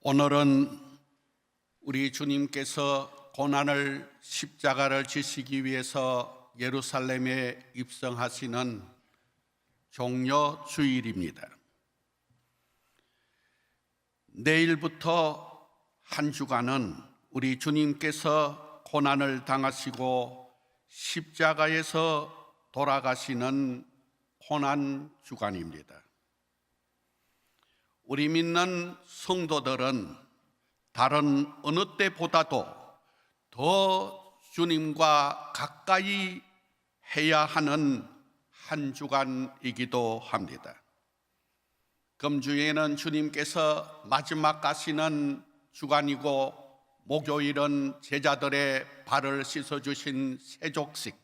오늘은 우리 주님께서 고난을 십자가를 지시기 위해서 예루살렘에 입성하시는 종려 주일입니다. 내일부터 한 주간은 우리 주님께서 고난을 당하시고 십자가에서 돌아가시는 고난 주간입니다. 우리 믿는 성도들은 다른 어느 때보다도 더 주님과 가까이 해야 하는 한 주간이기도 합니다. 금주에는 주님께서 마지막 가시는 주간이고, 목요일은 제자들의 발을 씻어주신 세족식,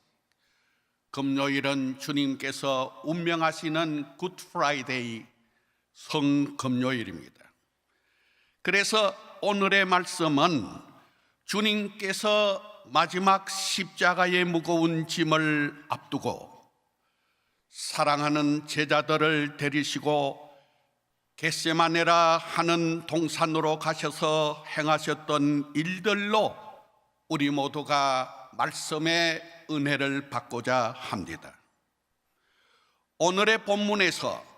금요일은 주님께서 운명하시는 굿 프라이데이, 성금요일입니다. 그래서 오늘의 말씀은 주님께서 마지막 십자가의 무거운 짐을 앞두고 사랑하는 제자들을 데리시고 겟세마네라 하는 동산으로 가셔서 행하셨던 일들로 우리 모두가 말씀의 은혜를 받고자 합니다. 오늘의 본문에서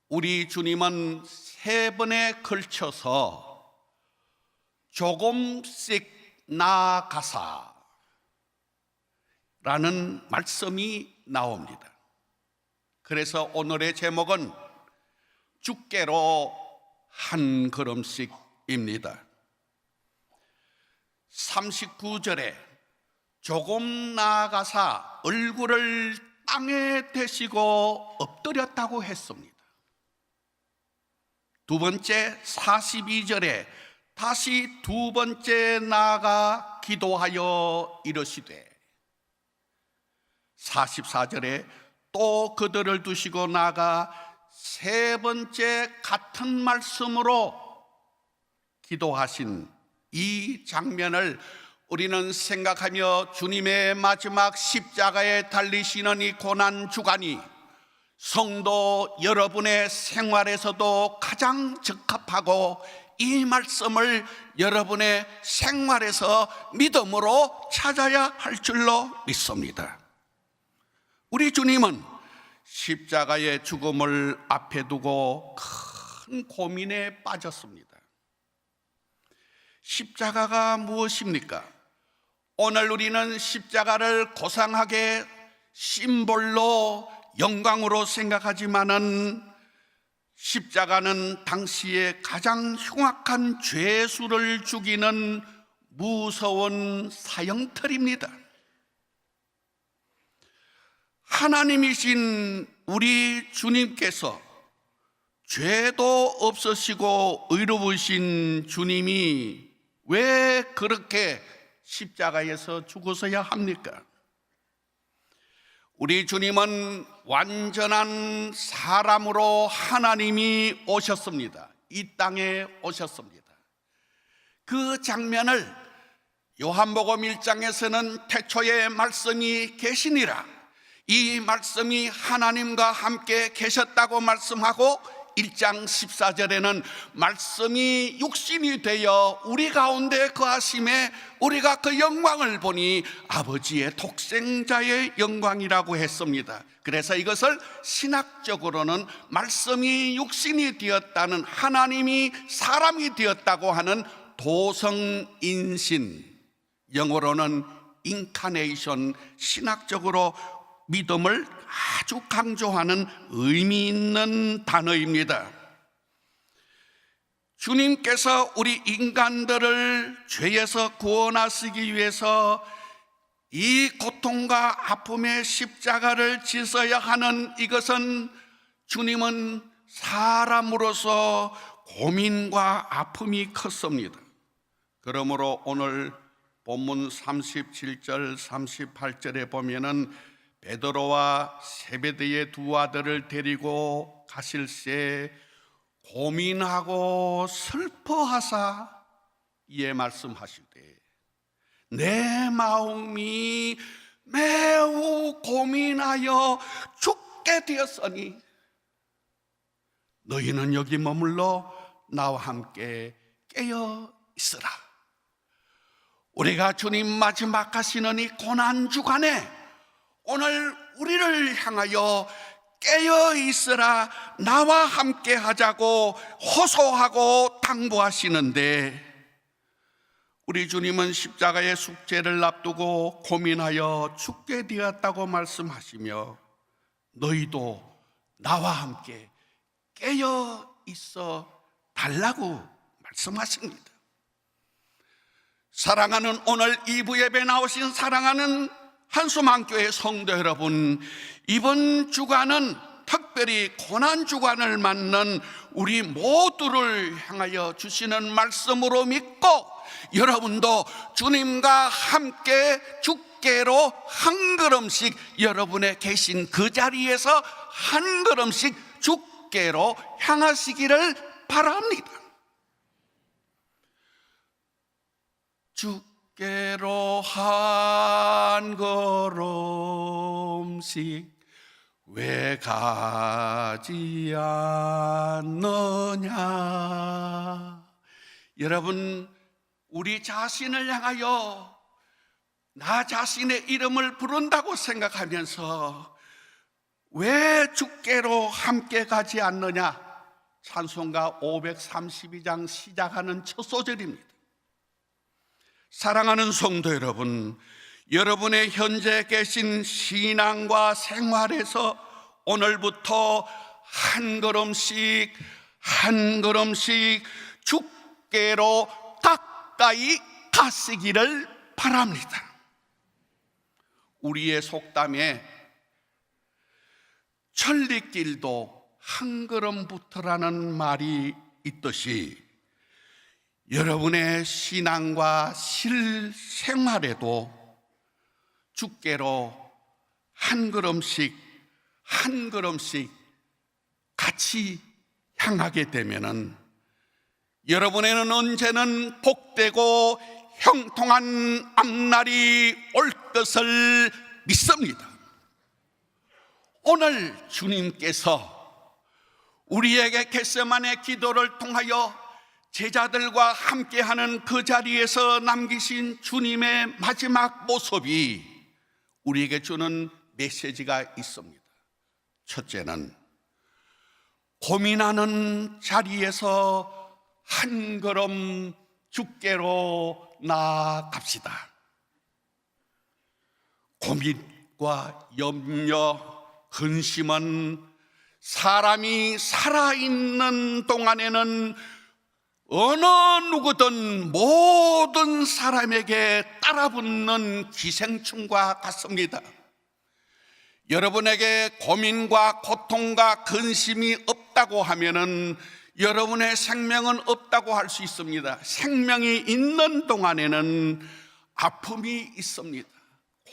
우리 주님은 세 번에 걸쳐서 조금씩 나아가사 라는 말씀이 나옵니다. 그래서 오늘의 제목은 주께로 한 걸음씩입니다. 39절에 조금 나아가사 얼굴을 땅에 대시고 엎드렸다고 했습니다. 두 번째 42절에 다시 두 번째 나아가 기도하여 이르시되, 44절에 또 그들을 두시고 나아가 세 번째 같은 말씀으로 기도하신 이 장면을 우리는 생각하며 주님의 마지막 십자가에 달리시는 이 고난 주간이 성도 여러분의 생활에서도 가장 적합하고 이 말씀을 여러분의 생활에서 믿음으로 찾아야 할 줄로 믿습니다. 우리 주님은 십자가의 죽음을 앞에 두고 큰 고민에 빠졌습니다. 십자가가 무엇입니까? 오늘 우리는 십자가를 고상하게 심볼로 영광으로 생각하지만은 십자가는 당시에 가장 흉악한 죄수를 죽이는 무서운 사형틀입니다. 하나님이신 우리 주님께서 죄도 없으시고 의로우신 주님이 왜 그렇게 십자가에서 죽으셔야 합니까? 우리 주님은 완전한 사람으로 하나님이 오셨습니다. 이 땅에 오셨습니다. 그 장면을 요한복음 1장에서는 태초에 말씀이 계시니라, 이 말씀이 하나님과 함께 계셨다고 말씀하고, 1장 14절에는 말씀이 육신이 되어 우리 가운데 거하심에 우리가 그 영광을 보니 아버지의 독생자의 영광이라고 했습니다. 그래서 이것을 신학적으로는 말씀이 육신이 되었다는, 하나님이 사람이 되었다고 하는 도성인신, 영어로는 인카네이션, 신학적으로 믿음을 아주 강조하는 의미 있는 단어입니다. 주님께서 우리 인간들을 죄에서 구원하시기 위해서 이 고통과 아픔의 십자가를 지셔야 하는 이것은, 주님은 사람으로서 고민과 아픔이 컸습니다. 그러므로 오늘 본문 37절 38절에 보면은 베드로와 세베대의 두 아들을 데리고 가실새 고민하고 슬퍼하사 이에 말씀하시되, 내 마음이 매우 고민하여 죽게 되었으니 너희는 여기 머물러 나와 함께 깨어 있으라. 우리가 주님 마지막 가시는 이 고난 주간에 오늘 우리를 향하여 깨어 있으라, 나와 함께 하자고 호소하고 당부하시는데, 우리 주님은 십자가의 숙제를 앞두고 고민하여 죽게 되었다고 말씀하시며, 너희도 나와 함께 깨어 있어 달라고 말씀하십니다. 사랑하는 오늘 2부 예배 나오신 사랑하는 한수망교회 성도 여러분, 이번 주간은 특별히 고난주간을 맞는 우리 모두를 향하여 주시는 말씀으로 믿고, 여러분도 주님과 함께 주께로 한 걸음씩, 여러분의 계신 그 자리에서 한 걸음씩 주께로 향하시기를 바랍니다. 주께로 한 걸음씩 왜 가지 않느냐. 여러분, 우리 자신을 향하여 나 자신의 이름을 부른다고 생각하면서 왜 주께로 함께 가지 않느냐. 찬송가 532장 시작하는 첫 소절입니다. 사랑하는 성도 여러분, 여러분의 현재 계신 신앙과 생활에서 오늘부터 한 걸음씩 한 걸음씩 주께로 가까이 가시기를 바랍니다. 우리의 속담에 천리길도 한 걸음부터라는 말이 있듯이, 여러분의 신앙과 실생활에도 주께로 한 걸음씩 한 걸음씩 같이 향하게 되면은 여러분에는 언제는 복되고 형통한 앞날이 올 것을 믿습니다. 오늘 주님께서 우리에게 겟세마네 기도를 통하여 제자들과 함께하는 그 자리에서 남기신 주님의 마지막 모습이 우리에게 주는 메시지가 있습니다. 첫째는 고민하는 자리에서 한 걸음 주께로 나아갑시다. 고민과 염려, 근심은 사람이 살아있는 동안에는 어느 누구든 모든 사람에게 따라붙는 기생충과 같습니다. 여러분에게 고민과 고통과 근심이 없다고 하면은 여러분의 생명은 없다고 할 수 있습니다. 생명이 있는 동안에는 아픔이 있습니다.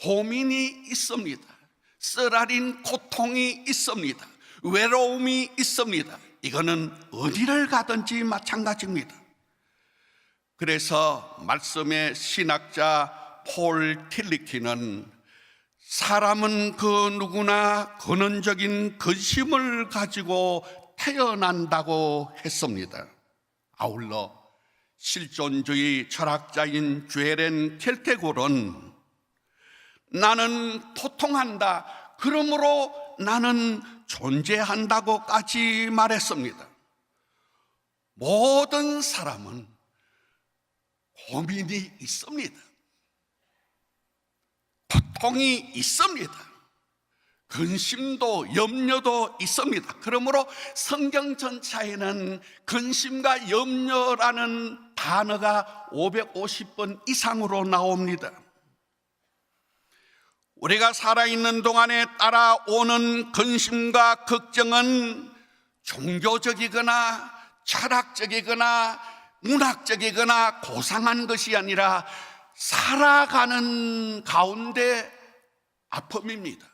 고민이 있습니다. 쓰라린 고통이 있습니다. 외로움이 있습니다. 이거는 어디를 가든지 마찬가지입니다. 그래서 말씀의 신학자 폴 틸리키는 사람은 그 누구나 근원적인 근심을 가지고 태어난다고 했습니다. 아울러 실존주의 철학자인 죄렌 켈케골은 나는 고통한다, 그러므로 나는 존재한다고까지 말했습니다. 모든 사람은 고민이 있습니다. 고통이 있습니다. 근심도 염려도 있습니다. 그러므로 성경 전체에는 근심과 염려라는 단어가 550번 이상으로 나옵니다. 우리가 살아있는 동안에 따라오는 근심과 걱정은 종교적이거나 철학적이거나 문학적이거나 고상한 것이 아니라 살아가는 가운데 아픔입니다.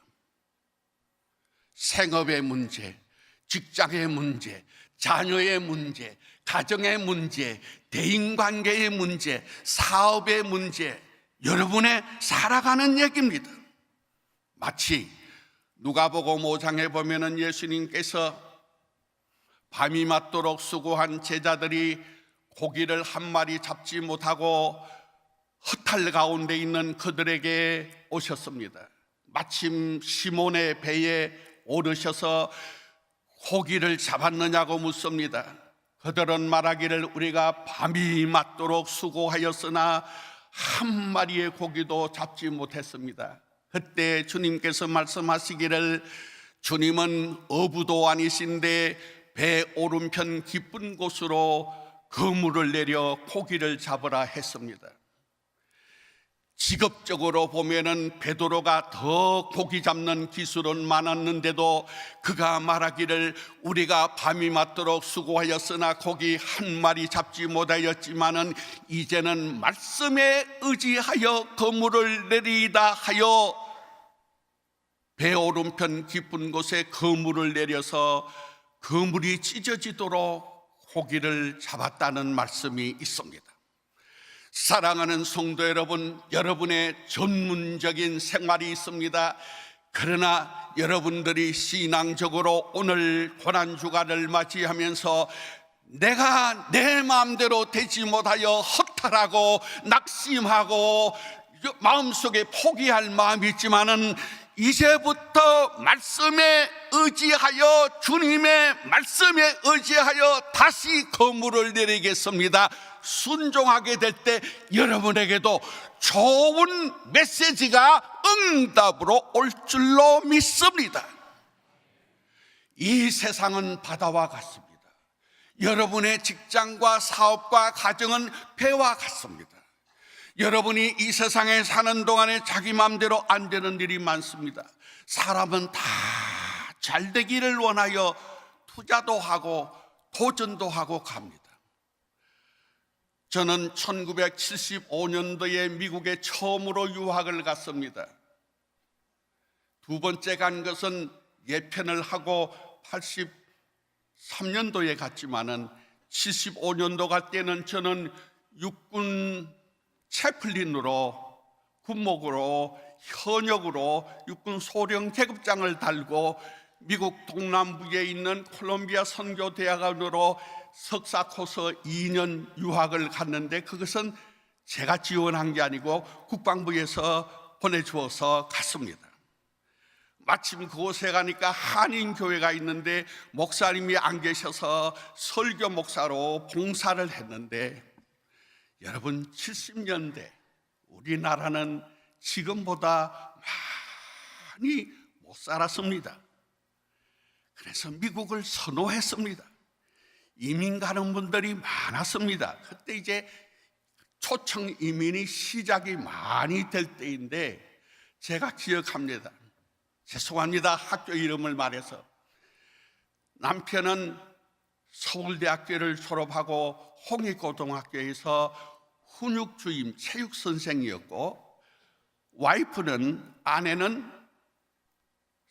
생업의 문제, 직장의 문제, 자녀의 문제, 가정의 문제, 대인관계의 문제, 사업의 문제, 여러분의 살아가는 얘기입니다. 마치 누가복음 5장에 보면은 예수님께서 밤이 맞도록 수고한 제자들이 고기를 한 마리 잡지 못하고 허탈 가운데 있는 그들에게 오셨습니다. 마침 시몬의 배에 오르셔서 고기를 잡았느냐고 묻습니다. 그들은 말하기를 우리가 밤이 맞도록 수고하였으나 한 마리의 고기도 잡지 못했습니다. 그때 주님께서 말씀하시기를 주님은 어부도 아니신데 배 오른편 깊은 곳으로 그물을 내려 고기를 잡으라 했습니다. 직업적으로 보면은 베드로가 더 고기 잡는 기술은 많았는데도 그가 말하기를 우리가 밤이 맞도록 수고하였으나 고기 한 마리 잡지 못하였지만은 이제는 말씀에 의지하여 그물을 내리다 하여 배 오른편 깊은 곳에 그물을 내려서 그물이 찢어지도록 고기를 잡았다는 말씀이 있습니다. 사랑하는 성도 여러분, 여러분의 전문적인 생활이 있습니다. 그러나 여러분들이 신앙적으로 오늘 고난주간을 맞이하면서 내가 내 마음대로 되지 못하여 허탈하고 낙심하고 마음속에 포기할 마음이 있지만은 이제부터 말씀에 의지하여 주님의 말씀에 의지하여 다시 그물을 내리겠습니다. 순종하게 될 때 여러분에게도 좋은 메시지가 응답으로 올 줄로 믿습니다. 이 세상은 바다와 같습니다. 여러분의 직장과 사업과 가정은 배와 같습니다. 여러분이 이 세상에 사는 동안에 자기 마음대로 안 되는 일이 많습니다. 사람은 다 잘 되기를 원하여 투자도 하고 도전도 하고 갑니다. 저는 1975년도에 미국에 처음으로 유학을 갔습니다. 두 번째 간 것은 예편을 하고 83년도에 갔지만은 75년도 갈 때는 저는 육군 채플린으로 군목으로 현역으로 육군 소령 계급장을 달고 미국 동남부에 있는 콜롬비아 선교대학원으로 석사 코스 2년 유학을 갔는데 그것은 제가 지원한 게 아니고 국방부에서 보내주어서 갔습니다. 마침 그곳에 가니까 한인교회가 있는데 목사님이 안 계셔서 설교 목사로 봉사를 했는데 여러분 70년대 우리나라는 지금보다 많이 못 살았습니다. 그래서 미국을 선호했습니다. 이민 가는 분들이 많았습니다. 그때 이제 초청 이민이 시작이 많이 될 때인데 제가 기억합니다. 죄송합니다. 학교 이름을 말해서 남편은 서울대학교를 졸업하고 홍익고등학교에서 훈육주임 체육선생이었고 아내는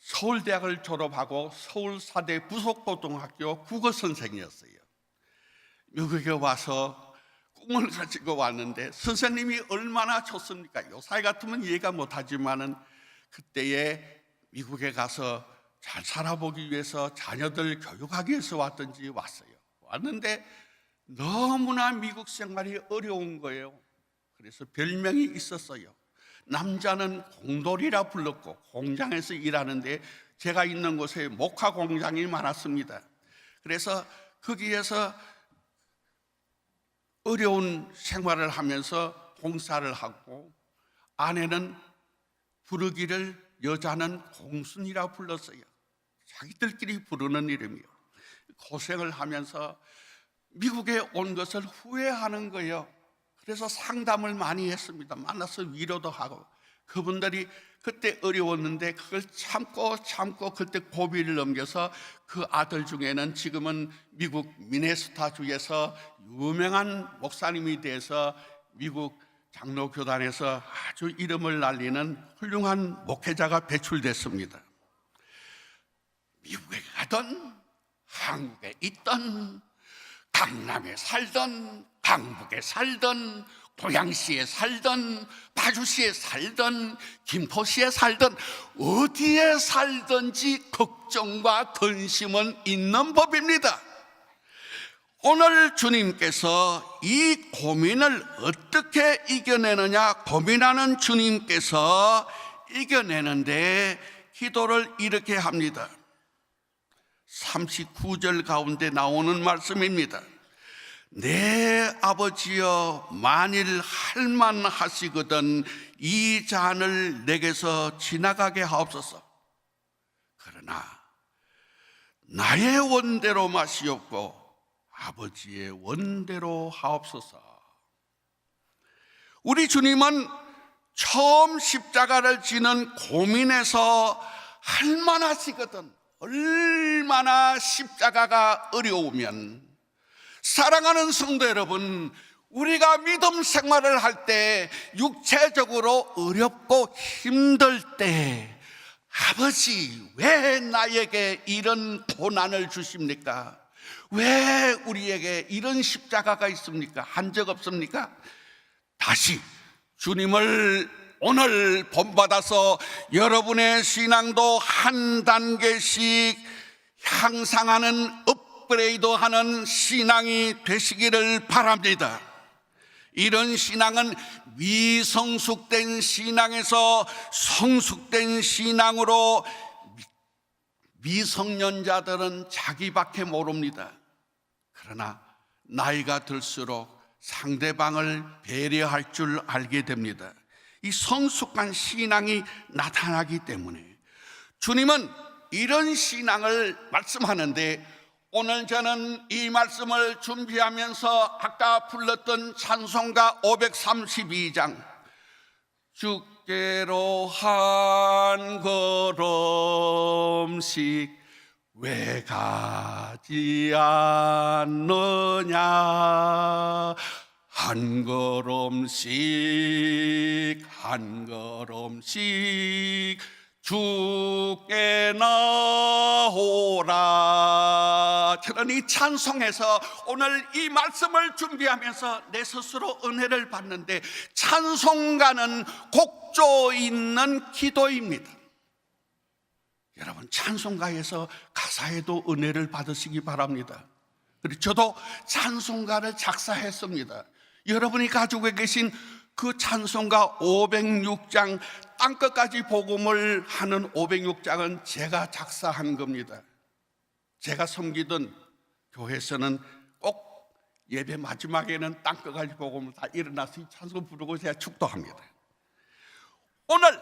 서울대학을 졸업하고 서울사대 부속고등학교 국어선생이었어요. 미국에 와서 꿈을 가지고 왔는데 선생님이 얼마나 좋습니까? 요새 같으면 이해가 못하지만은 그때에 미국에 가서 잘 살아보기 위해서 자녀들 교육하기 위해서 왔든지 왔는데 너무나 미국 생활이 어려운 거예요. 그래서 별명이 있었어요. 남자는 공돌이라 불렀고 공장에서 일하는데 제가 있는 곳에 목화 공장이 많았습니다. 그래서 거기에서 어려운 생활을 하면서 봉사를 하고 아내는 부르기를 여자는 공순이라 불렀어요. 자기들끼리 부르는 이름이요. 고생을 하면서 미국에 온 것을 후회하는 거예요. 그래서 상담을 많이 했습니다. 만나서 위로도 하고 그분들이 그때 어려웠는데 그걸 참고 그때 고비를 넘겨서 그 아들 중에는 지금은 미국 미네소타주에서 유명한 목사님이 돼서 미국 장로교단에서 아주 이름을 날리는 훌륭한 목회자가 배출됐습니다. 미국에 가든 한국에 있든 강남에 살든 강북에 살든 고양시에 살든 파주시에 살든 김포시에 살든 어디에 살든지 걱정과 근심은 있는 법입니다. 오늘 주님께서 이 고민을 어떻게 이겨내느냐 고민하는 주님께서 이겨내는데 기도를 이렇게 합니다. 39절 가운데 나오는 말씀입니다. 내 아버지여, 만일 할만하시거든 이 잔을 내게서 지나가게 하옵소서. 그러나 나의 원대로 마시옵고 아버지의 원대로 하옵소서. 우리 주님은 처음 십자가를 지는 고민에서 할만하시거든, 얼마나 십자가가 어려우면, 사랑하는 성도 여러분, 우리가 믿음 생활을 할 때 육체적으로 어렵고 힘들 때 아버지 왜 나에게 이런 고난을 주십니까? 왜 우리에게 이런 십자가가 있습니까? 한 적 없습니까? 다시 주님을 오늘 본받아서 여러분의 신앙도 한 단계씩 향상하는, 업그레이드하는 신앙이 되시기를 바랍니다. 이런 신앙은 미성숙된 신앙에서 성숙된 신앙으로, 미성년자들은 자기밖에 모릅니다. 그러나 나이가 들수록 상대방을 배려할 줄 알게 됩니다. 이 성숙한 신앙이 나타나기 때문에 주님은 이런 신앙을 말씀하는데, 오늘 저는 이 말씀을 준비하면서 아까 불렀던 찬송가 532장, 주께로 한 걸음씩 왜 가지 않느냐, 한 걸음씩 한 걸음씩 주께 나오라. 저는 이 찬송에서 오늘 이 말씀을 준비하면서 내 스스로 은혜를 받는데, 찬송가는 곡조 있는 기도입니다. 여러분, 찬송가에서 가사에도 은혜를 받으시기 바랍니다. 그리고 저도 찬송가를 작사했습니다. 여러분이 가지고 계신 그 찬송가 506장, 땅끝까지 복음을 하는 506장은 제가 작사한 겁니다. 제가 섬기던 교회에서는 꼭 예배 마지막에는 땅끝까지 복음을 다 일어나서 이 찬송 부르고 제가 축도합니다. 오늘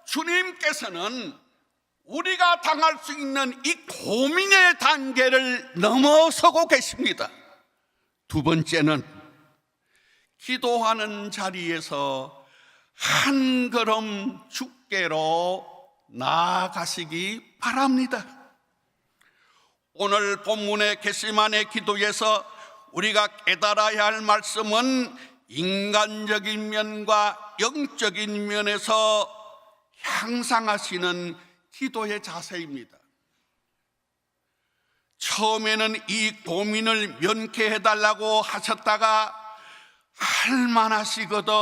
주님께서는 우리가 당할 수 있는 이 고민의 단계를 넘어서고 계십니다. 두 번째는 기도하는 자리에서 한 걸음 주께로 나아가시기 바랍니다. 오늘 본문의 겟세마네 기도에서 우리가 깨달아야 할 말씀은 인간적인 면과 영적인 면에서 향상하시는 기도의 자세입니다. 처음에는 이 고민을 면케해달라고 하셨다가 할만하시거든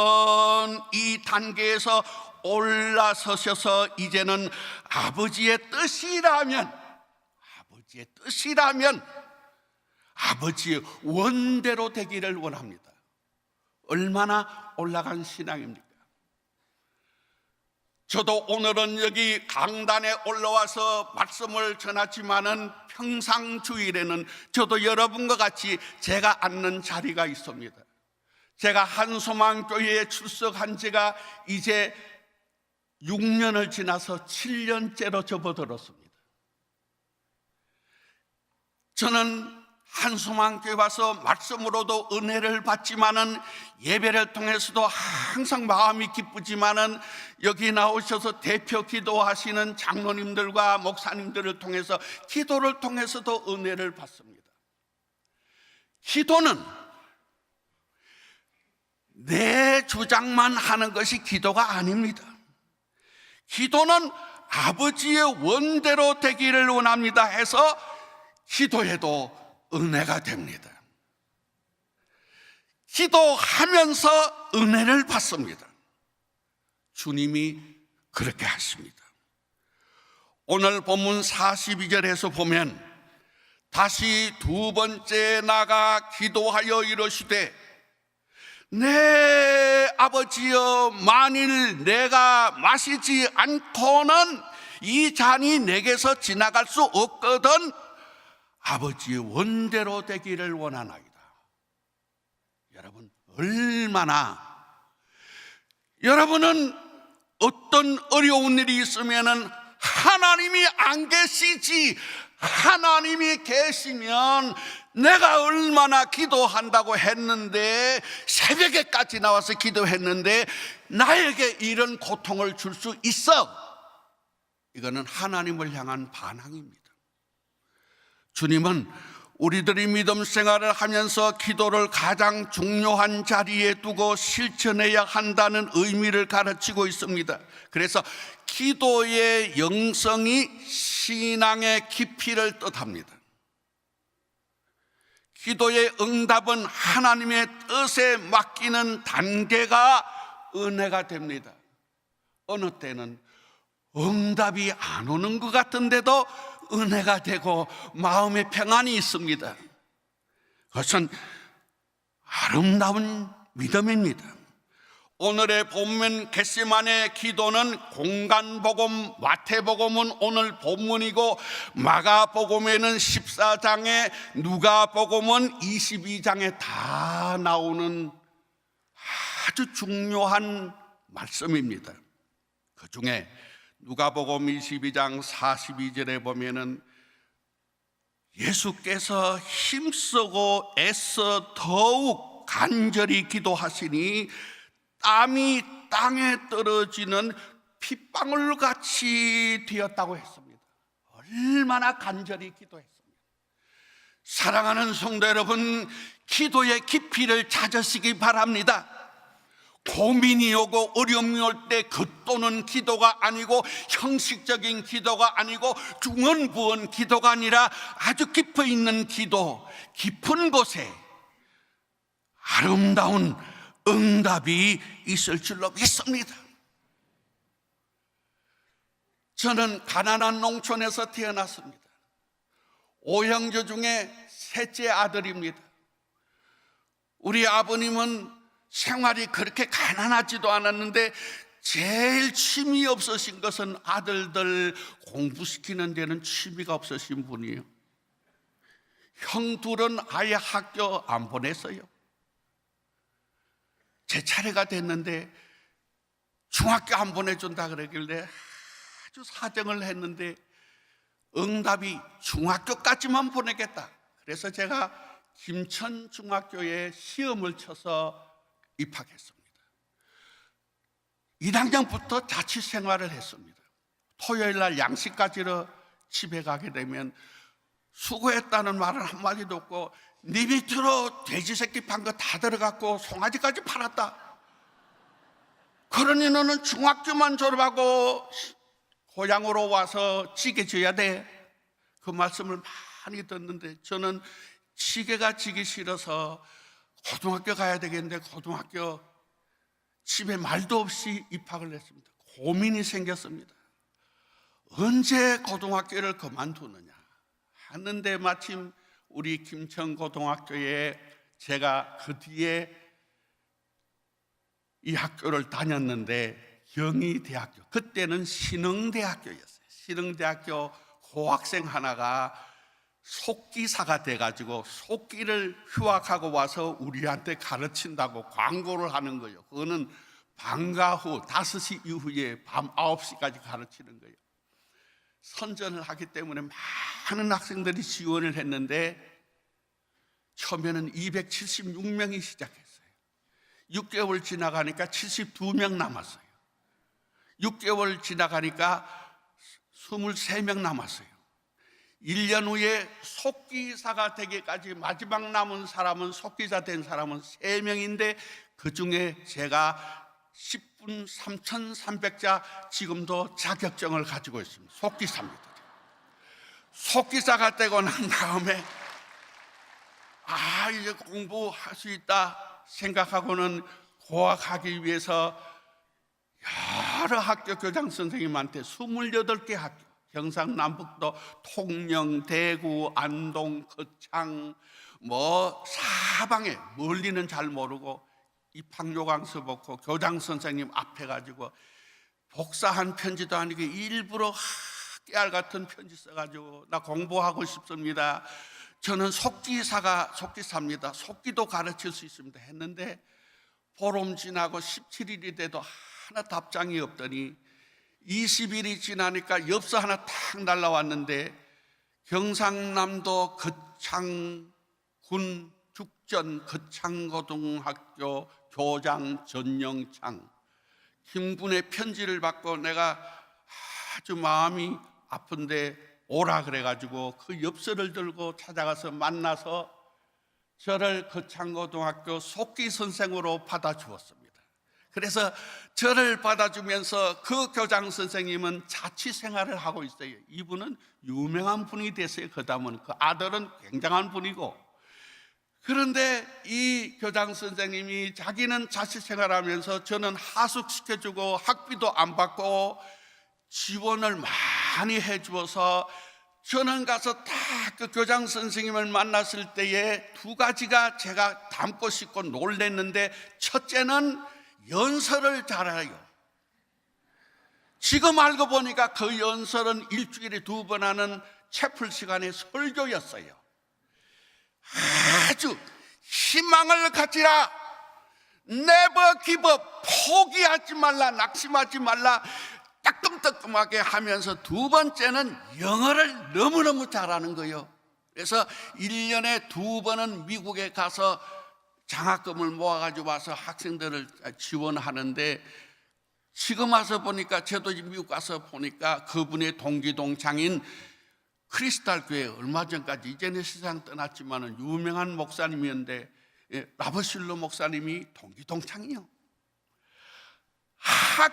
이 단계에서 올라서셔서 이제는 아버지의 뜻이라면 아버지의 원대로 되기를 원합니다. 얼마나 올라간 신앙입니까? 저도 오늘은 여기 강단에 올라와서 말씀을 전하지만은 평상 주일에는 저도 여러분과 같이 제가 앉는 자리가 있습니다. 제가 한소망교회에 출석한 지가 이제 6년을 지나서 7년째로 접어들었습니다. 저는 한소망교회 와서 말씀으로도 은혜를 받지만은, 예배를 통해서도 항상 마음이 기쁘지만은, 여기 나오셔서 대표 기도하시는 장로님들과 목사님들을 통해서, 기도를 통해서도 은혜를 받습니다. 기도는 내 주장만 하는 것이 기도가 아닙니다. 기도는 아버지의 원대로 되기를 원합니다 해서 기도해도 은혜가 됩니다. 기도하면서 은혜를 받습니다. 주님이 그렇게 하십니다. 오늘 본문 42절에서 보면 다시 두 번째 나가 기도하여 이르시되 내 아버지여, 만일 내가 마시지 않고는 이 잔이 내게서 지나갈 수 없거든 아버지의 원대로 되기를 원하나이다. 여러분, 여러분은 어떤 어려운 일이 있으면은 하나님이 안 계시지, 하나님이 계시면 내가 얼마나 기도한다고 했는데, 새벽에까지 나와서 기도했는데 나에게 이런 고통을 줄 수 있어. 이거는 하나님을 향한 반항입니다. 주님은 우리들이 믿음 생활을 하면서 기도를 가장 중요한 자리에 두고 실천해야 한다는 의미를 가르치고 있습니다. 그래서 기도의 영성이 신앙의 깊이를 뜻합니다. 기도의 응답은 하나님의 뜻에 맡기는 단계가 은혜가 됩니다. 어느 때는 응답이 안 오는 것 같은데도 은혜가 되고 마음의 평안이 있습니다. 그것은 아름다운 믿음입니다. 오늘의 본문 겟세마네 기도는 공간복음, 마태복음은 오늘 본문이고 마가복음에는 14장에, 누가복음은 22장에 다 나오는 아주 중요한 말씀입니다. 그 중에 누가복음 22장 42절에 보면은 예수께서 힘쓰고 애써 더욱 간절히 기도하시니 땀이 땅에 떨어지는 핏방울 같이 되었다고 했습니다. 얼마나 간절히 기도했습니다. 사랑하는 성도 여러분, 기도의 깊이를 찾으시기 바랍니다. 고민이 오고 어려움이 올 때 겉도는 기도가 아니고, 형식적인 기도가 아니고, 중언부언 기도가 아니라 아주 깊이 있는 기도, 깊은 곳에 아름다운 응답이 있을 줄로 믿습니다. 저는 가난한 농촌에서 태어났습니다. 5형제 중에 셋째 아들입니다. 우리 아버님은 생활이 그렇게 가난하지도 않았는데 제일 취미 없으신 것은 아들들 공부시키는 데는 취미가 없으신 분이에요. 형 둘은 아예 학교 안 보냈어요. 제 차례가 됐는데 중학교 안 보내준다 그러길래 아주 사정을 했는데 응답이 중학교까지만 보내겠다. 그래서 제가 김천중학교에 시험을 쳐서 입학했습니다. 1학년부터 자취 생활을 했습니다. 토요일 날 양식 가지러 집에 가게 되면 수고했다는 말은 한마디도 없고, 네 밑으로 돼지 새끼 판 거 다 들어갔고 송아지까지 팔았다. 그러니 너는 중학교만 졸업하고 고향으로 와서 찌개 져야 돼. 그 말씀을 많이 듣는데 저는 찌개가 지기 싫어서 고등학교 가야 되겠는데 고등학교 집에 말도 없이 입학을 했습니다. 고민이 생겼습니다. 언제 고등학교를 그만두느냐 하는데 마침 우리 김천고등학교에 제가 그 뒤에 이 학교를 다녔는데 경희대학교, 그때는 신흥대학교였어요. 신흥대학교 고학생 하나가 속기사가 돼가지고 속기를 휴학하고 와서 우리한테 가르친다고 광고를 하는 거예요. 그거는 방과 후 5시 이후에 밤 9시까지 가르치는 거예요. 선전을 하기 때문에 많은 학생들이 지원을 했는데 처음에는 276명이 시작했어요. 6개월 지나가니까 72명 남았어요. 6개월 지나가니까 23명 남았어요. 1년 후에 속기사가 되기까지 마지막 남은 사람은, 속기사 된 사람은 3명인데 그 중에 제가 10분 3,300자 지금도 자격증을 가지고 있습니다. 속기사입니다. 속기사가 되고 난 다음에 이제 공부할 수 있다 생각하고는 고학하기 위해서 여러 학교 교장 선생님한테 28개 학교, 경상남북도 통영, 대구, 안동, 거창 사방에 멀리는 잘 모르고 입학요강서 받고 교장 선생님 앞에 가지고 복사한 편지도 아니고 일부러 깨알 같은 편지 써가지고 나 공부하고 싶습니다. 저는 속기사입니다. 속기도 가르칠 수 있습니다 했는데 보름 지나고 17일이 돼도 하나 답장이 없더니 20일이 지나니까 엽서 하나 탁 날라왔는데 경상남도 거창군 죽전 거창고등학교 교장 전영창 김군의 편지를 받고 내가 아주 마음이 아픈데 오라 그래가지고 그 엽서를 들고 찾아가서 만나서 저를 거창고등학교 속기 선생으로 받아주었습니다. 그래서 저를 받아주면서 그 교장 선생님은 자취 생활을 하고 있어요. 이분은 유명한 분이 됐어요. 그 다음은 그 아들은 굉장한 분이고, 그런데 이 교장 선생님이 자기는 자취 생활하면서 저는 하숙시켜주고 학비도 안 받고 지원을 많이 해주어서 저는 가서 딱 그 교장 선생님을 만났을 때에 두 가지가 제가 닮고 싶고 놀랬는데, 첫째는 연설을 잘해요. 지금 알고 보니까 그 연설은 일주일에 2번 하는 채플 시간의 설교였어요. 아주 희망을 가지라, never give up, 포기하지 말라, 낙심하지 말라, 따끔따끔하게 하면서 두 번째는 영어를 너무너무 잘하는 거예요. 그래서 1년에 2번은 미국에 가서 장학금을 모아가지고 와서 학생들을 지원하는데, 지금 와서 보니까 저도 미국 가서 보니까 그분의 동기동창인 크리스탈 교회 얼마 전까지 이제는 세상 떠났지만 유명한 목사님이었는데 라버실로 목사님이 동기동창이요.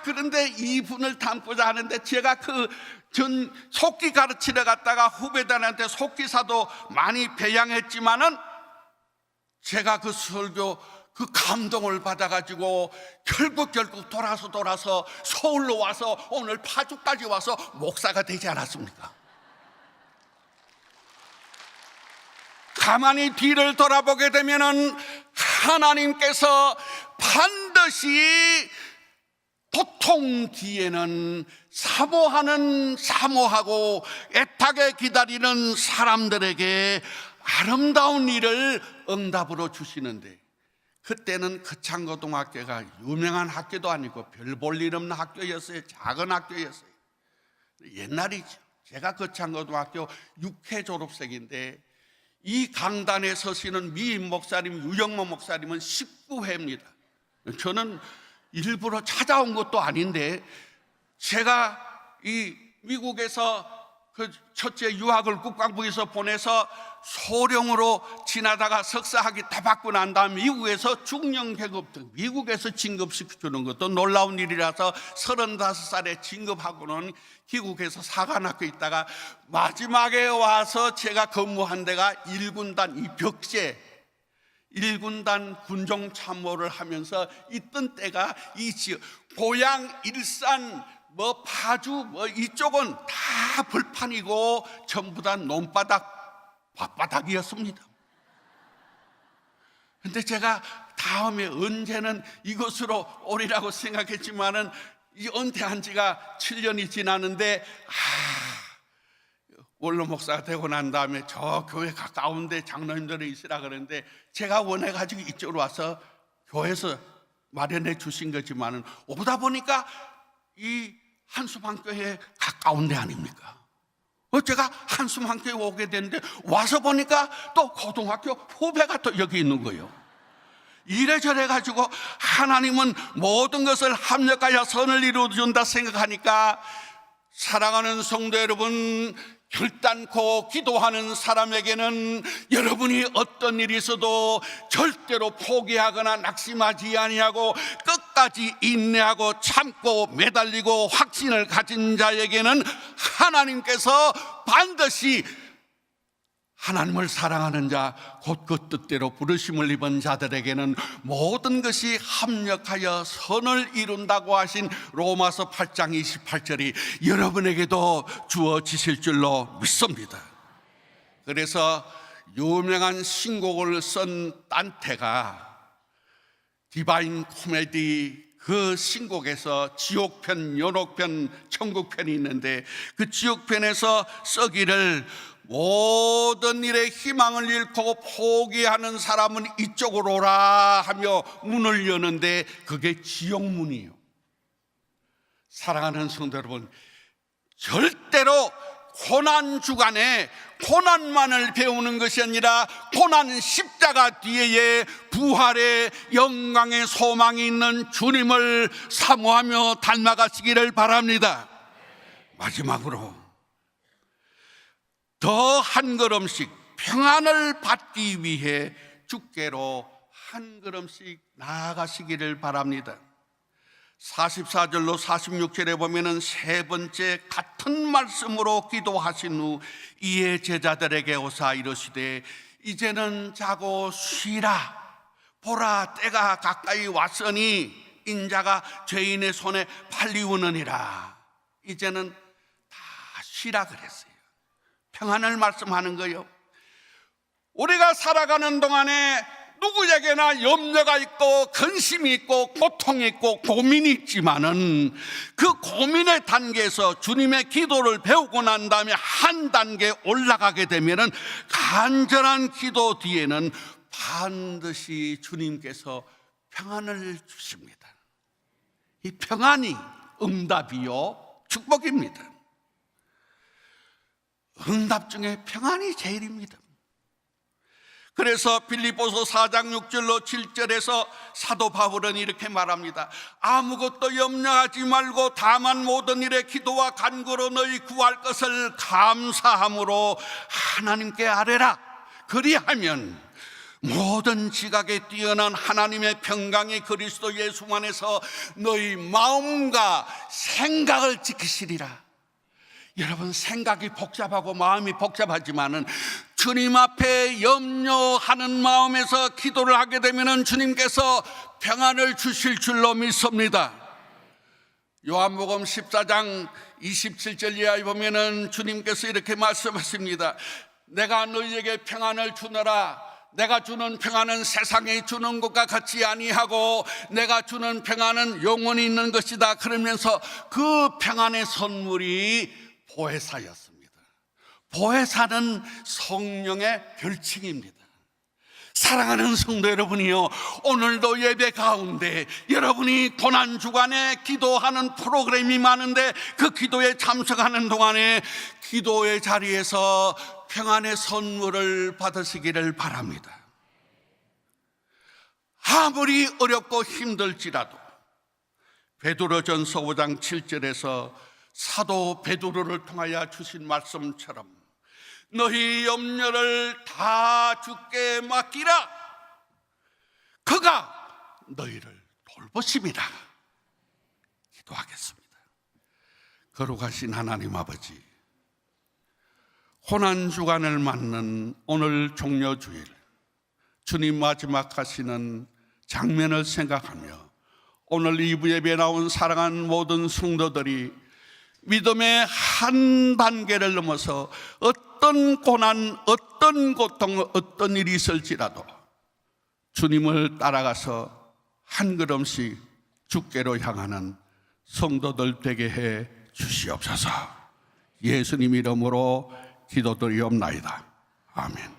그런데 이분을 닮고자 하는데 제가 그 전 속기 가르치러 갔다가 후배들한테 속기사도 많이 배양했지만은 제가 그 설교 그 감동을 받아가지고 결국 돌아서 서울로 와서 오늘 파주까지 와서 목사가 되지 않았습니까? 가만히 뒤를 돌아보게 되면은 하나님께서 반드시 고통 뒤에는 사모하고 애타게 기다리는 사람들에게 아름다운 일을 응답으로 주시는데, 그때는 거창고등학교가 유명한 학교도 아니고 별 볼 일 없는 학교였어요. 작은 학교였어요. 옛날이죠. 제가 거창고등학교 6회 졸업생인데 이 강단에 서시는 미임 목사님, 유영모 목사님은 19회입니다. 저는 일부러 찾아온 것도 아닌데, 제가 이 미국에서 그 첫째 유학을 국방부에서 보내서 소령으로 지나다가 석사학위 다 받고 난 다음에 미국에서 중령계급 등 미국에서 진급시켜주는 것도 놀라운 일이라서 35살에 진급하고는 귀국해서 사관학교 있다가 마지막에 와서 제가 근무한 데가 1군단 이 벽제 1군단 군종참모를 하면서 있던 때가 이 지역 고양, 일산, 파주 이쪽은 다 벌판이고 전부 다 논바닥, 밭바닥이었습니다. 근데 제가 다음에 언제는 이것으로 오리라고 생각했지만은 이 은퇴한 지가 7년이 지났는데 원로 목사가 되고 난 다음에 저 교회 가까운데 장로님들이 있으라 그러는데 제가 원해가지고 이쪽으로 와서 교회에서 마련해 주신 거지만은 오다 보니까 이 한수만교회 가까운 데 아닙니까? 제가 한수만교회 오게 됐는데 와서 보니까 또 고등학교 후배가 또 여기 있는 거예요. 이래저래 가지고 하나님은 모든 것을 합력하여 선을 이루어준다 생각하니까, 사랑하는 성도 여러분, 결단코 기도하는 사람에게는 여러분이 어떤 일이 있어도 절대로 포기하거나 낙심하지 아니하고 끝까지 인내하고 참고 매달리고 확신을 가진 자에게는 하나님께서 반드시 하나님을 사랑하는 자, 곧 그 뜻대로 부르심을 입은 자들에게는 모든 것이 합력하여 선을 이룬다고 하신 로마서 8장 28절이 여러분에게도 주어지실 줄로 믿습니다. 그래서 유명한 신곡을 쓴 단테가 디바인 코미디 그 신곡에서 지옥편, 연옥편, 천국편이 있는데 그 지옥편에서 쓰기를 모든 일에 희망을 잃고 포기하는 사람은 이쪽으로 오라 하며 문을 여는데 그게 지옥문이에요. 사랑하는 성도 여러분, 절대로 고난 주간에 고난만을 배우는 것이 아니라 고난 십자가 뒤에 부활의 영광의 소망이 있는 주님을 사모하며 닮아가시기를 바랍니다. 마지막으로 더 한 걸음씩 평안을 받기 위해 주께로 한 걸음씩 나아가시기를 바랍니다. 44절로 46절에 보면은 세 번째 같은 말씀으로 기도하신 후 이에 제자들에게 오사 이르시되 이제는 자고 쉬라. 보라, 때가 가까이 왔으니 인자가 죄인의 손에 팔리우느니라. 이제는 다 쉬라 그랬어요. 평안을 말씀하는 거예요. 우리가 살아가는 동안에 누구에게나 염려가 있고 근심이 있고 고통이 있고 고민이 있지만은 그 고민의 단계에서 주님의 기도를 배우고 난 다음에 한 단계 올라가게 되면은 간절한 기도 뒤에는 반드시 주님께서 평안을 주십니다. 이 평안이 응답이요 축복입니다. 응답 중에 평안이 제일입니다. 그래서 빌립보서 4장 6절로 7절에서 사도 바울은 이렇게 말합니다. 아무것도 염려하지 말고 다만 모든 일에 기도와 간구로 너희 구할 것을 감사함으로 하나님께 아뢰라. 그리하면 모든 지각에 뛰어난 하나님의 평강이 그리스도 예수 안에서 너희 마음과 생각을 지키시리라. 여러분, 생각이 복잡하고 마음이 복잡하지만은 주님 앞에 염려하는 마음에서 기도를 하게 되면은 주님께서 평안을 주실 줄로 믿습니다. 요한복음 14장 27절 이하에 보면은 주님께서 이렇게 말씀하십니다. 내가 너희에게 평안을 주노라. 내가 주는 평안은 세상에 주는 것과 같이 아니하고 내가 주는 평안은 영원히 있는 것이다. 그러면서 그 평안의 선물이 보혜사였습니다. 보혜사는 성령의 별칭입니다. 사랑하는 성도 여러분이요, 오늘도 예배 가운데 여러분이 고난 주간에 기도하는 프로그램이 많은데 그 기도에 참석하는 동안에 기도의 자리에서 평안의 선물을 받으시기를 바랍니다. 아무리 어렵고 힘들지라도 베드로전서 5장 7절에서 사도 베드로를 통하여 주신 말씀처럼 너희 염려를 다 주께 맡기라. 그가 너희를 돌보심이라. 기도하겠습니다. 거룩하신 하나님 아버지, 고난주간을 맞는 오늘 종려주일 주님 마지막 하시는 장면을 생각하며 오늘 2부 예배에 나온 사랑하는 모든 성도들이 믿음의 한 단계를 넘어서 어떤 고난, 어떤 고통, 어떤 일이 있을지라도 주님을 따라가서 한 걸음씩 주께로 향하는 성도들 되게 해 주시옵소서. 예수님 이름으로 기도드리옵나이다. 아멘.